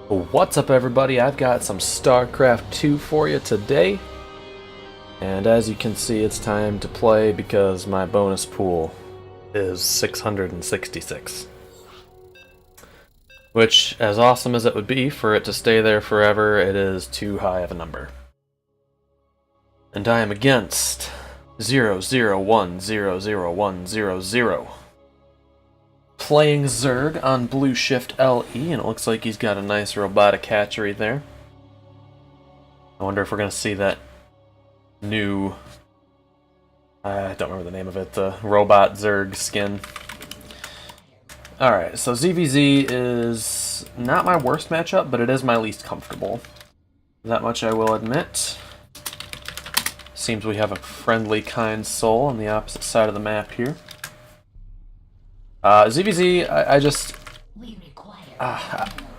What's up, everybody? I've got some Starcraft 2 for you today. And as you can see, it's time to play because my bonus pool is 666. Which, as awesome as it would be for it to stay there forever, it is too high of a number. And I am against 0010000. Playing Zerg on blue shift LE, and it looks like he's got a nice robotic hatchery there. I wonder if we're going to see that new, I don't remember the name of it, the robot Zerg skin. Alright, so ZVZ is not my worst matchup, but it is my least comfortable. That much I will admit. Seems we have a friendly, kind soul on the opposite side of the map here. ZVZ, I just...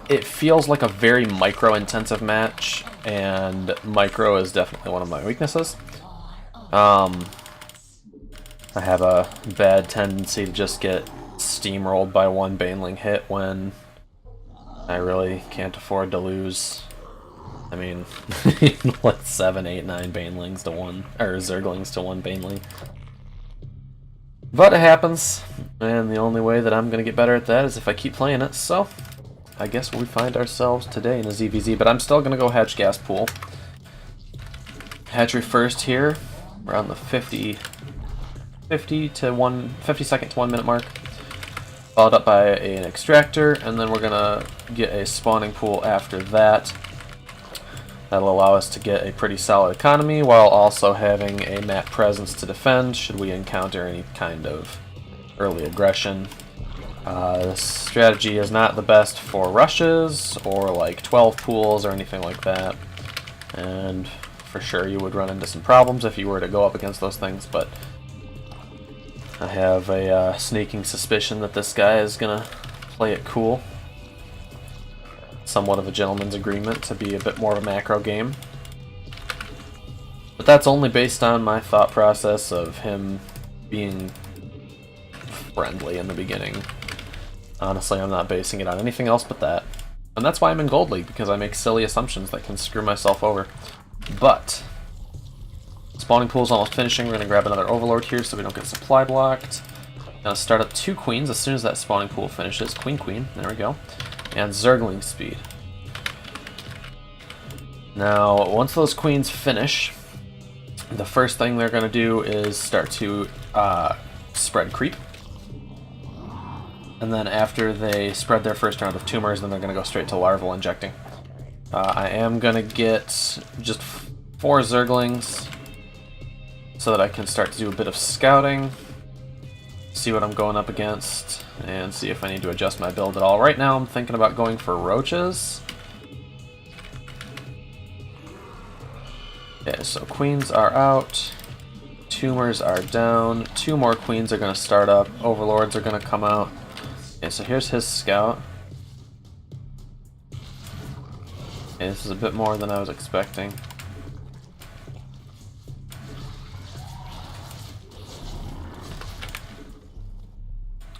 it feels like a very micro-intensive match, and micro is definitely one of my weaknesses. I have a bad tendency to just get steamrolled by one baneling hit when I really can't afford to lose. I mean, like 7, 8, 9 banelings to one, or Zerglings to one baneling. But it happens, and the only way that I'm going to get better at that is if I keep playing it, so I guess we find ourselves today in a ZVZ, but I'm still going to go hatch gas pool. Hatchery first here, around the 50 second to 1 minute mark, followed up by an extractor, and then we're going to get a spawning pool after that. That'll allow us to get a pretty solid economy while also having a map presence to defend should we encounter any kind of early aggression. This strategy is not the best for rushes or like 12 pools or anything like that, and for sure you would run into some problems if you were to go up against those things, but I have a sneaking suspicion that this guy is gonna play it cool. Somewhat of a gentleman's agreement to be a bit more of a macro game. But that's only based on my thought process of him being friendly in the beginning. Honestly, I'm not basing it on anything else but that. And that's why I'm in Gold League, because I make silly assumptions that can screw myself over. But spawning pool's almost finishing. We're going to grab another Overlord here so we don't get supply blocked. Gonna start up 2 queens as soon as that spawning pool finishes. Queen, there we go. And Zergling speed. Now, once those queens finish, the first thing they're going to do is start to spread creep. And then after they spread their first round of tumors, then they're going to go straight to larval injecting. I am going to get just 4 Zerglings so that I can start to do a bit of scouting, see what I'm going up against, and see if I need to adjust my build at all. Right now I'm thinking about going for roaches. Okay, so queens are out, tumors are down, 2 more queens are going to start up, overlords are going to come out. Okay, so here's his scout. Okay, this is a bit more than I was expecting.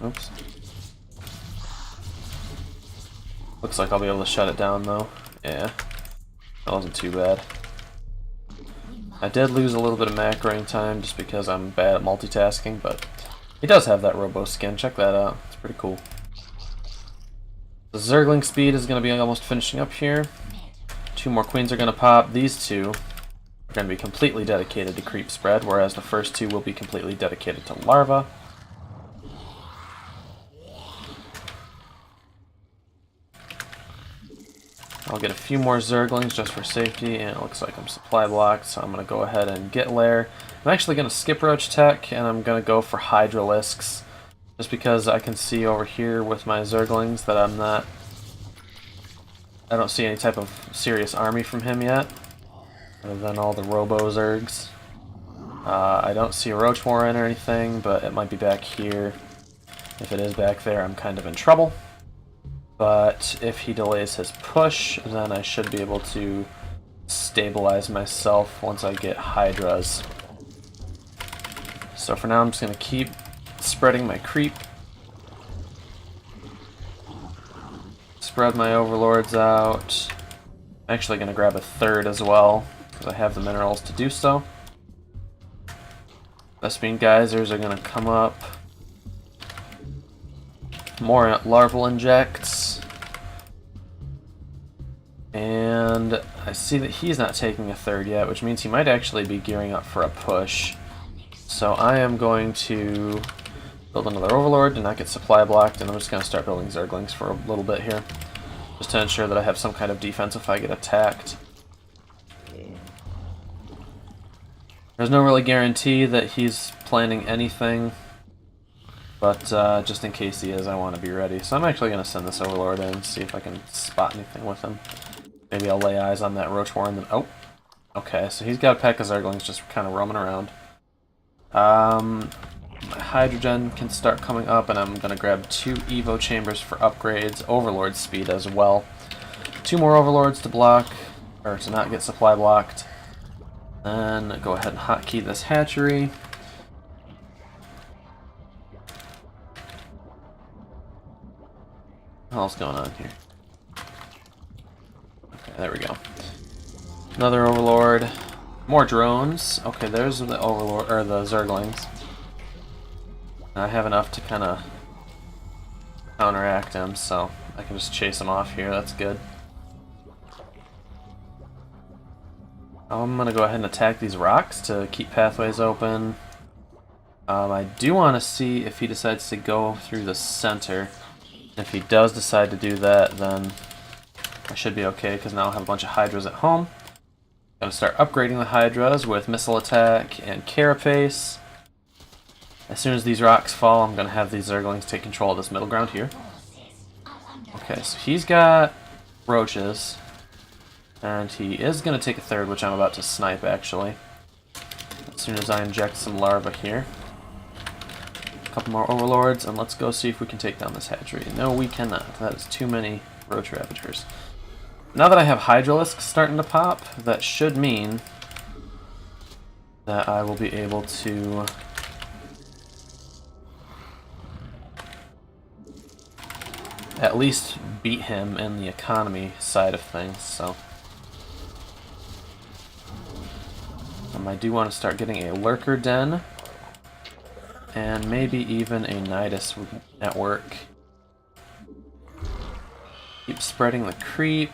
Oops. Looks like I'll be able to shut it down though. Yeah, that wasn't too bad. I did lose a little bit of macroing time just because I'm bad at multitasking, but he does have that robo skin. Check that out. It's pretty cool. The Zergling speed is going to be almost finishing up here. 2 more queens are going to pop. These 2 are going to be completely dedicated to creep spread, whereas the first 2 will be completely dedicated to larva. I'll get a few more Zerglings just for safety, and it looks like I'm supply blocked, so I'm going to go ahead and get lair. I'm actually going to skip Roach Tech, and I'm going to go for Hydralisks, just because I can see over here with my Zerglings that I don't see any type of serious army from him yet, other than all the Robo-Zergs. I don't see a Roach Warren or anything, but it might be back here. If it is back there, I'm kind of in trouble. But if he delays his push, then I should be able to stabilize myself once I get Hydras. So for now I'm just going to keep spreading my creep. spread my overlords out. I'm actually going to grab a third as well, because I have the minerals to do so. Vespene geysers are going to come up. More larval injects. And I see that he's not taking a third yet, which means he might actually be gearing up for a push. So I am going to build another overlord to not get supply blocked, and I'm just going to start building Zerglings for a little bit here, just to ensure that I have some kind of defense if I get attacked. There's no really guarantee that he's planning anything, but just in case he is, I want to be ready. So I'm actually going to send this overlord in and see if I can spot anything with him. Maybe I'll lay eyes on that Roach Warren. Then, oh, okay, so he's got a pack of Zerglings just kind of roaming around. My Hydrogen can start coming up, and I'm going to grab 2 Evo chambers for upgrades, Overlord speed as well. 2 more Overlords to block, or to not get supply blocked. Then go ahead and hotkey this hatchery. What else going on here? Okay, there we go. Another Overlord. More drones. Okay, there's the Overlord, or the Zerglings. I have enough to kind of counteract him, so I can just chase him off here. That's good. I'm going to go ahead and attack these rocks to keep pathways open. I do want to see if he decides to go through the center. If he does decide to do that, then I should be okay, because now I'll have a bunch of Hydras at home. I'm going to start upgrading the Hydras with missile attack and carapace. As soon as these rocks fall, I'm going to have these Zerglings take control of this middle ground here. Okay, so he's got roaches. And he is going to take a third, which I'm about to snipe, actually. As soon as I inject some larvae here. A couple more overlords, and let's go see if we can take down this hatchery. No, we cannot. That is too many Roach Ravagers. Now that I have Hydralisks starting to pop, that should mean that I will be able to at least beat him in the economy side of things, so. I do want to start getting a Lurker den, and maybe even a Nidus at work. Keep spreading the creep,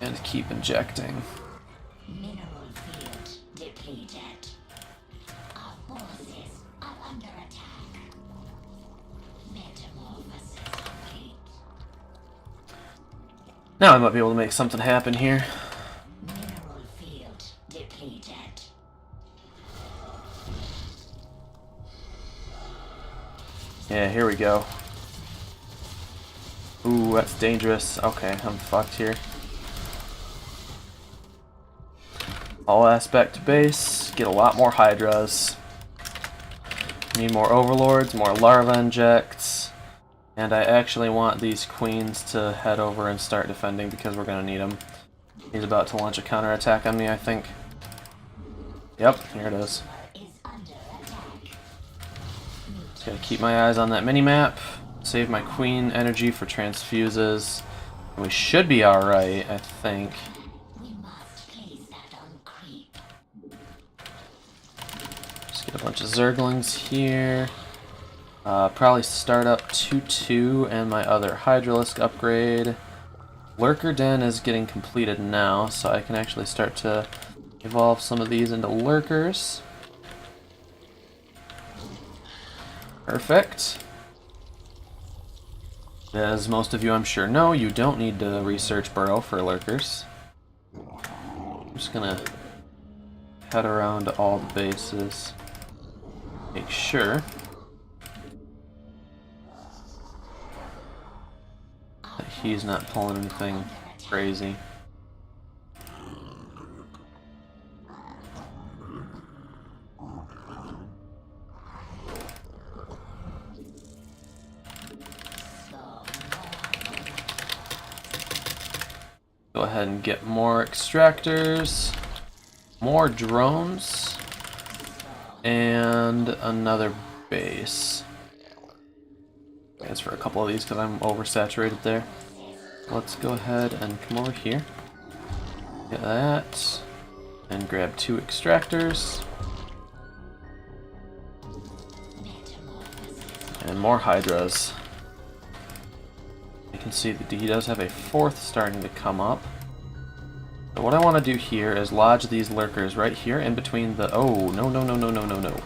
and keep injecting. Mineral field depleted. Our forces are under attack. Metamorphosis complete. Now I might be able to make something happen here. Mineral field depleted. Yeah, here we go. Ooh, that's dangerous. Okay, I'm fucked here. All aspect base. Get a lot more Hydras. Need more Overlords, more Larva injects. And I actually want these queens to head over and start defending because we're going to need them. He's about to launch a counterattack on me, I think. Yep, here it is. Just gotta keep my eyes on that mini-map. Save my queen energy for transfuses. And we should be alright, I think. Just get a bunch of Zerglings here. Probably start up 2-2 and my other Hydralisk upgrade. Lurker Den is getting completed now, so I can actually start to evolve some of these into Lurkers. Perfect. As most of you I'm sure know, you don't need to research Burrow for Lurkers. I'm just gonna head around to all the bases. Make sure that he's not pulling anything crazy. Go ahead and get more extractors, more drones, and another base. transfer a couple of these because I'm oversaturated there. Let's go ahead and come over here. Get that. And grab 2 extractors. And more Hydras. You can see that he does have a 4th starting to come up. But what I want to do here is lodge these Lurkers right here in between the... Oh, no, no, no, no, no, no, no.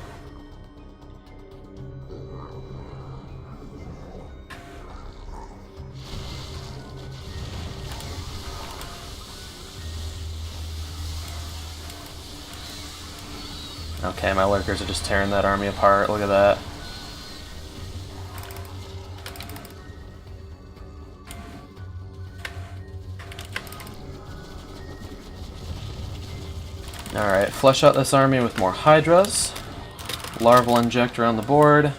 Okay, my Lurkers are just tearing that army apart. Look at that. Alright, flush out this army with more Hydras. Larval inject around the board.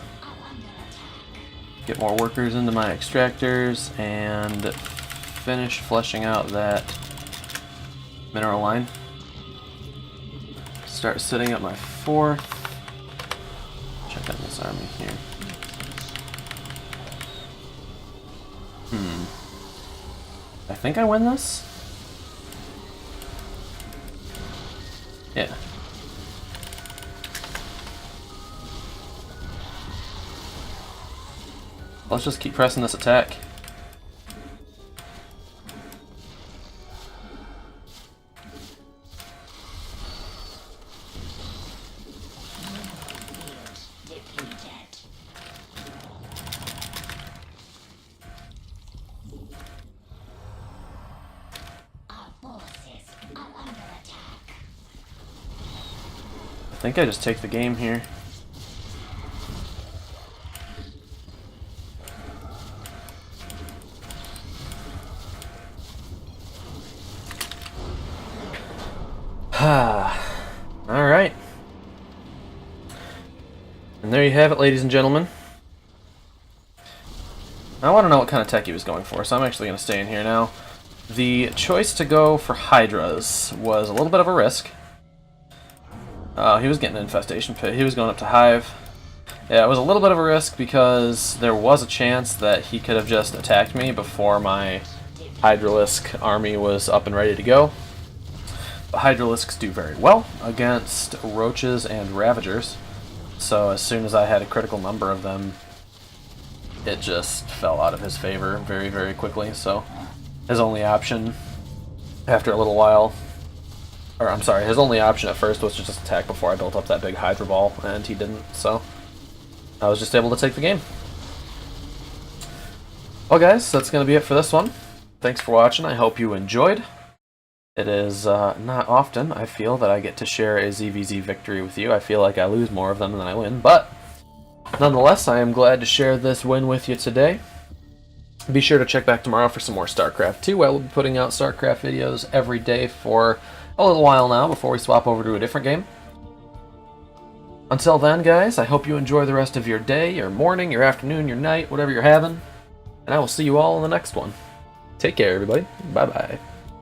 Get more workers into my extractors. And finish fleshing out that mineral line. Start setting up my 4th. Check out this army here. I think I win this? Yeah. Let's just keep pressing this attack. I think I just take the game here. Alright. And there you have it, ladies and gentlemen. I want to know what kind of tech he was going for, so I'm actually going to stay in here now. The choice to go for Hydras was a little bit of a risk. He was getting an infestation pit. He was going up to Hive. Yeah, it was a little bit of a risk because there was a chance that he could have just attacked me before my Hydralisk army was up and ready to go. But Hydralisks do very well against Roaches and Ravagers. So as soon as I had a critical number of them, it just fell out of his favor very, very quickly. So his only option after a little while... Or, I'm sorry, his only option at first was to just attack before I built up that big Hydra ball, and he didn't, so I was just able to take the game. Well guys, that's going to be it for this one. Thanks for watching, I hope you enjoyed. It is not often, I feel, that I get to share a ZVZ victory with you. I feel like I lose more of them than I win, but nonetheless, I am glad to share this win with you today. Be sure to check back tomorrow for some more Starcraft 2. I will be putting out Starcraft videos every day for a little while now before we swap over to a different game. Until then, guys, I hope you enjoy the rest of your day, your morning, your afternoon, your night, whatever you're having. And I will see you all in the next one. Take care, everybody. Bye-bye.